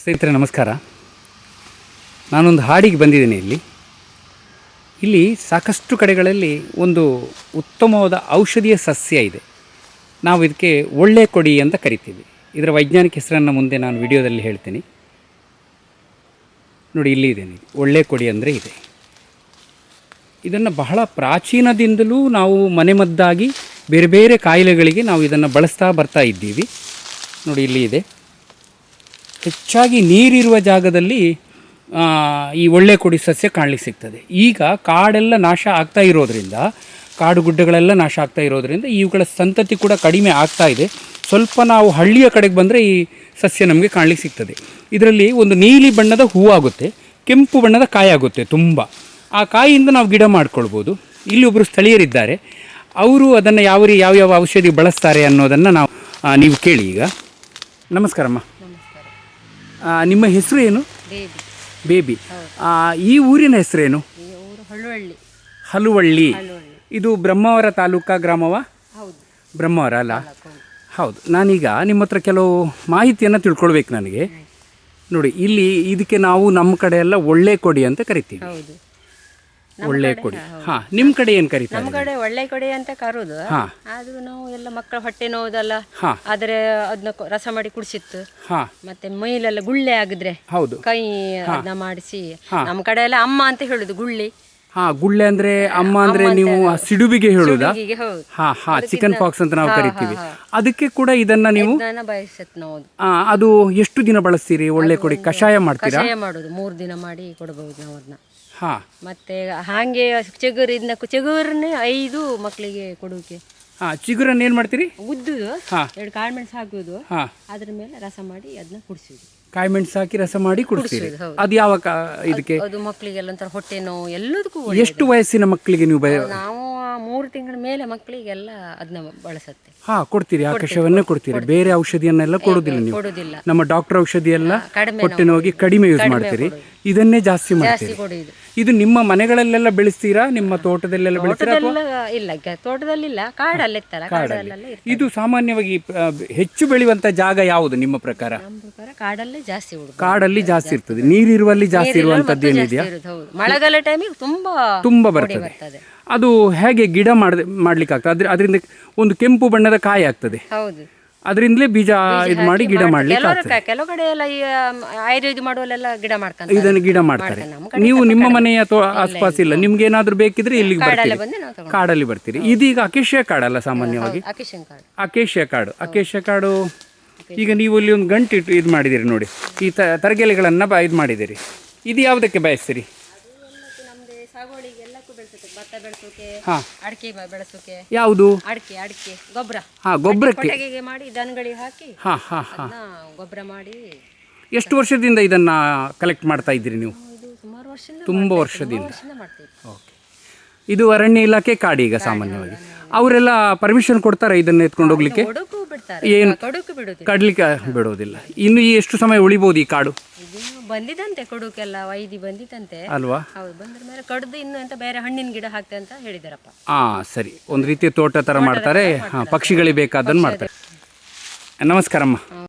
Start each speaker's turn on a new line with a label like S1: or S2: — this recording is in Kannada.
S1: ಸ್ನೇಹಿತರೆ ನಮಸ್ಕಾರ. ನಾನೊಂದು ಹಾಡಿಗೆ ಬಂದಿದ್ದೀನಿ. ಇಲ್ಲಿ ಸಾಕಷ್ಟು ಕಡೆಗಳಲ್ಲಿ ಒಂದು ಉತ್ತಮವಾದ ಔಷಧೀಯ ಸಸ್ಯ ಇದೆ. ನಾವು ಇದಕ್ಕೆ ಒಳ್ಳೆ ಕೊಡಿ ಅಂತ ಕರಿತೀವಿ. ಇದರ ವೈಜ್ಞಾನಿಕ ಹೆಸರನ್ನು ಮುಂದೆ ನಾನು ವಿಡಿಯೋದಲ್ಲಿ ಹೇಳ್ತೀನಿ. ನೋಡಿ, ಇಲ್ಲಿ ಇದೆ. ಒಳ್ಳೆ ಕೊಡಿ ಅಂದರೆ ಇದೆ. ಇದನ್ನು ಬಹಳ ಪ್ರಾಚೀನದಿಂದಲೂ ನಾವು ಮನೆಮದ್ದಾಗಿ ಬೇರೆ ಬೇರೆ ಕಾಯಿಲೆಗಳಿಗೆ ನಾವು ಇದನ್ನು ಬಳಸ್ತಾ ಬರ್ತಾ ಇದ್ದೀವಿ. ನೋಡಿ, ಇಲ್ಲಿ ಇದೆ. ಹೆಚ್ಚಾಗಿ ನೀರಿರುವ ಜಾಗದಲ್ಲಿ ಈ ಒಳ್ಳೆ ಕೊಡಿ ಸಸ್ಯ ಕಾಣಲಿಕ್ಕೆ ಸಿಗ್ತದೆ. ಈಗ ಕಾಡೆಲ್ಲ ನಾಶ ಆಗ್ತಾ ಇರೋದರಿಂದ, ಕಾಡು ಗುಡ್ಡಗಳೆಲ್ಲ ನಾಶ ಆಗ್ತಾ ಇರೋದರಿಂದ ಇವುಗಳ ಸಂತತಿ ಕೂಡ ಕಡಿಮೆ ಆಗ್ತಾ ಇದೆ. ಸ್ವಲ್ಪ ನಾವು ಹಳ್ಳಿಯ ಕಡೆಗೆ ಬಂದರೆ ಈ ಸಸ್ಯ ನಮಗೆ ಕಾಣಲಿಕ್ಕೆ ಸಿಗ್ತದೆ. ಇದರಲ್ಲಿ ಒಂದು ನೀಲಿ ಬಣ್ಣದ ಹೂವಾಗುತ್ತೆ, ಕೆಂಪು ಬಣ್ಣದ ಕಾಯಾಗುತ್ತೆ ತುಂಬ. ಆ ಕಾಯಿಯಿಂದ ನಾವು ಗಿಡ ಮಾಡ್ಕೊಳ್ಬೋದು. ಇಲ್ಲಿ ಒಬ್ಬರು ಸ್ಥಳೀಯರಿದ್ದಾರೆ, ಅವರು ಅದನ್ನು ಯಾವ ಔಷಧಿ ಬಳಸ್ತಾರೆ ಅನ್ನೋದನ್ನು ನೀವು ಕೇಳಿ. ಈಗ ನಮಸ್ಕಾರಮ್ಮ. ನಿಮ್ಮ ಹೆಸರು ಏನು? ಬೇಬಿ. ಈ ಊರಿನ ಹೆಸರೇನು? ಹಲುವಳ್ಳಿ. ಇದು ಬ್ರಹ್ಮಾವರ ತಾಲೂಕಾ ಗ್ರಾಮವ? ಬ್ರಹ್ಮಾವರ ಅಲ್ಲ? ಹೌದು. ನಾನೀಗ ನಿಮ್ಮ ಹತ್ರ ಕೆಲವು ಮಾಹಿತಿಯನ್ನು ತಿಳ್ಕೊಳ್ಬೇಕು ನನಗೆ. ನೋಡಿ, ಇದಕ್ಕೆ ನಾವು ನಮ್ಮ ಕಡೆ ಎಲ್ಲ ಒಳ್ಳೆ ಕೊಡಿ ಅಂತ ಕರಿತೀವಿ. ಒಳ್ಳೆ ಕೊಡಿ. ನಿಮ್ಮ ಕಡೆ ಏನು ಕರೀತಾರೆ?
S2: ನಮ್ಮ ಕಡೆ ಒಳ್ಳೆ ಕೊಡಿ ಅಂತ ಕರೋದು. ಅದು ನಾವು ಎಲ್ಲ ಮಕ್ಕಳ ಹೊಟ್ಟೆ ನೋವುದಲ್ಲ, ಆದ್ರೆ ಅದನ್ನ ರಸ ಮಾಡಿ ಕುಡಿಸಿತ್ತು. ಮತ್ತೆ ಮೈಲೆಲ್ಲ ಗುಳ್ಳೆ ಆಗಿದ್ರೆ
S1: ಹೌದು
S2: ಕೈ ಅದನ್ನ ಮಾಡಿಸಿ, ನಮ್ಮ ಕಡೆ ಎಲ್ಲ ಅಮ್ಮ ಅಂತ ಹೇಳುದು ಗುಳ್ಳಿ.
S1: ಗುಳ್ಳೆ ಅಂದ್ರೆ ಅಮ್ಮ ಅಂದ್ರೆ ನೀವು ಸಿಡುಬಿಗೆ ಹೇಳುದಾ? ಚಿಕನ್ ಪಾಕ್ಸ್ ಅಂತ ನಾವು ಕರಿತೀವಿ. ಅದಕ್ಕೆ ಕೂಡ ಇದನ್ನ ನೀವು ಅದು ಎಷ್ಟು ದಿನ ಬಳಸ್ತೀರಿ? ಒಳ್ಳೆ ಕೊಡಿ ಕಷಾಯ ಮಾಡ್ತೀರಾ?
S2: ಕಷಾಯ ಮಾಡುದು 3 ದಿನ ಮಾಡಿ ಕೊಡಬಹುದು ನಾವು ಅದನ್ನ. ಮತ್ತೆ ಹಾಗೆ ಚಿಗುರನ್ನೇ 5 ಮಕ್ಕಳಿಗೆ ಕೊಡೋಕೆ.
S1: ಚಿಗುರನ್ನ ಏನ್ ಮಾಡ್ತೀರಿ?
S2: ಉದ್ದುದು 2 ಕಾಳುಮೆಣಸು ಹಾಕುದು, ಅದ್ರ ಮೇಲೆ ರಸ ಮಾಡಿ ಅದನ್ನ ಕುಡಿಸುದು.
S1: ಕಾಳುಮೆಣಸು ಹಾಕಿ ರಸ ಮಾಡಿ ಕುಡಿಸ್ತೀರಿ. ಅದು ಯಾವ ಇದಕ್ಕೆ?
S2: ಅದು ಮಕ್ಕಳಿಗೆಲ್ಲ ಒಂಥರ ಹೊಟ್ಟೆ ನೋವು ಎಲ್ಲದಕ್ಕೂ.
S1: ಎಷ್ಟು ವಯಸ್ಸಿನ ಮಕ್ಕಳಿಗೆ ನೀವು?
S2: ನಾವು 3 ತಿಂಗಳ ಮೇಲೆ ಮಕ್ಕಳಿಗೆಲ್ಲ ಅದನ್ನ ಬಳಸುತ್ತೆ.
S1: ಕೊಡ್ತೀರಿ? ಆ ಕಷಾಯವನ್ನೇ ಕೊಡ್ತೀರಿ? ಬೇರೆ ಔಷಧಿಯನ್ನೆಲ್ಲ ಕೊಡುದಿಲ್ಲ ನೀವು? ನಮ್ಮ ಡಾಕ್ಟರ್ ಔಷಧಿ ಎಲ್ಲ ಹೊಟ್ಟೆ ನೋವಿಗೆ ಕಡಿಮೆ ಯೂಸ್ ಮಾಡ್ತೀರಿ, ಇದನ್ನೇ ಜಾಸ್ತಿ ಮಾಡ್ತೀರಿ. ಇದು ನಿಮ್ಮ ಮನೆಗಳಲ್ಲೆಲ್ಲ ಬೆಳೆಸ್ತೀರಾ? ನಿಮ್ಮ ತೋಟದಲ್ಲೆಲ್ಲ ಬೆಳೆಸ್ತೀರಾ?
S2: ಇಲ್ಲ, ತೋಟದಲ್ಲಿಲ್ಲ, ಕಾಡಲ್ಲಿ.
S1: ಇದು ಸಾಮಾನ್ಯವಾಗಿ ಹೆಚ್ಚು ಬೆಳೆಯುವಂತ ಜಾಗ ಯಾವುದು ನಿಮ್ಮ ಪ್ರಕಾರ?
S2: ಕಾಡಲ್ಲಿ ಜಾಸ್ತಿ.
S1: ಕಾಡಲ್ಲಿ ಜಾಸ್ತಿ ಇರ್ತದೆ. ನೀರಿರುವಲ್ಲಿ ಜಾಸ್ತಿ ಇರುವಂತದ್ದು ಏನಿದೆಯಾ?
S2: ಮಳೆಗಾಲ ಟೈಮಿಗೆ
S1: ತುಂಬಾ ಬರ್ತದೆ. ಅದು ಹೇಗೆ ಗಿಡ ಮಾಡ್ಲಿಕ್ಕೆ ಆಗ್ತದೆ? ಅದರಿಂದ ಒಂದು ಕೆಂಪು ಬಣ್ಣದ ಕಾಯಿ ಆಗ್ತದೆ. ಅದರಿಂದಲೇ ಬೀಜ ಇದು ಮಾಡಿ ಗಿಡ ಮಾಡ್ಲಿಕ್ಕೆ.
S2: ಕೆಲವು ಕಡೆ ಎಲ್ಲ ಆಯುರ್ವೇದ ಮಾಡುವಲ್ಲೆಲ್ಲ ಗಿಡ ಮಾಡ್ತಾರೆ.
S1: ಇದನ್ನು ಗಿಡ ಮಾಡ್ತಾರೆ. ನೀವು ನಿಮ್ಮ ಮನೆಯ ಆಸ್ಪಾಸ್ ಇಲ್ಲ, ನಿಮ್ಗೆ ಏನಾದ್ರು ಬೇಕಿದ್ರೆ ಇಲ್ಲಿಗೆ ಬರ್ತೀರಿ, ಕಾಡಲ್ಲಿ ಬರ್ತೀರಿ. ಇದೀಗ ಅಕೇಶಿಯಾ ಕಾಡಲ್ಲ ಸಾಮಾನ್ಯವಾಗಿ? ಅಕೇಶಿಯಾ ಕಾಡು. ಈಗ ನೀವು ಇಲ್ಲಿ ಒಂದು ಗಂಟು ಇಟ್ಟು ಇದು ಮಾಡಿದಿರಿ ನೋಡಿ, ಈ ತರಗೆಲೆಗಳನ್ನ ಇದು ಮಾಡಿದಿರಿ. ಇದು ಯಾವುದಕ್ಕೆ ಬಯಸ್ತೀರಿ?
S2: ಅಡಿಕೆ ಬೆಳೆಸೋಕೆ.
S1: ಯಾವುದು?
S2: ಅಡಿಕೆ ಗೊಬ್ಬರ.
S1: ಗೊಬ್ಬರಕ್ಕೆ
S2: ಮಾಡಿ ದನಗಳಿಗೆ ಹಾಕಿ ಗೊಬ್ಬರ ಮಾಡಿ.
S1: ಎಷ್ಟು ವರ್ಷದಿಂದ ಇದನ್ನ ಕಲೆಕ್ಟ್ ಮಾಡ್ತಾ ಇದ್ದೀರಿ ನೀವು? ತುಂಬ ವರ್ಷದಿಂದ. ಇದು ಅರಣ್ಯ ಇಲಾಖೆ ಕಾಡು. ಈಗ ಸಾಮಾನ್ಯವಾಗಿ ಅವರೆಲ್ಲ ಪರ್ಮಿಷನ್ ಕೊಡ್ತಾರೆ ಇದನ್ನ ಎತ್ಕೊಂಡು ಹೋಗ್ಲಿಕ್ಕೆ? ಏನು ಕಡ್ಲಿಕ್ಕೆ ಬಿಡೋದಿಲ್ಲ. ಇನ್ನು ಎಷ್ಟು ಸಮಯ ಉಳಿಬಹುದು ಈ ಕಾಡು?
S2: ಬಂದಿದಂತೆ ಕೊಡುಕೆಲ್ಲ ವೈದಿ ಬಂದಿದಂತೆ
S1: ಅಲ್ವಾ?
S2: ಹೌದು, ಬಂದ್ರ ಮೇಲೆ ಕಡ್ದು ಇನ್ನು ಅಂತ ಬೇರೆ ಹಣ್ಣಿನ ಗಿಡ ಹಾಕ್ತೆ ಅಂತ ಹೇಳಿದಾರಪ್ಪ.
S1: ಸರಿ, ಒಂದು ರೀತಿಯ ತೋಟ ತರ ಮಾಡ್ತಾರೆ, ಪಕ್ಷಿಗಳಿಗೆ ಬೇಕಾದನ್ನು ಮಾಡ್ತಾರೆ. ನಮಸ್ಕಾರಮ್ಮ.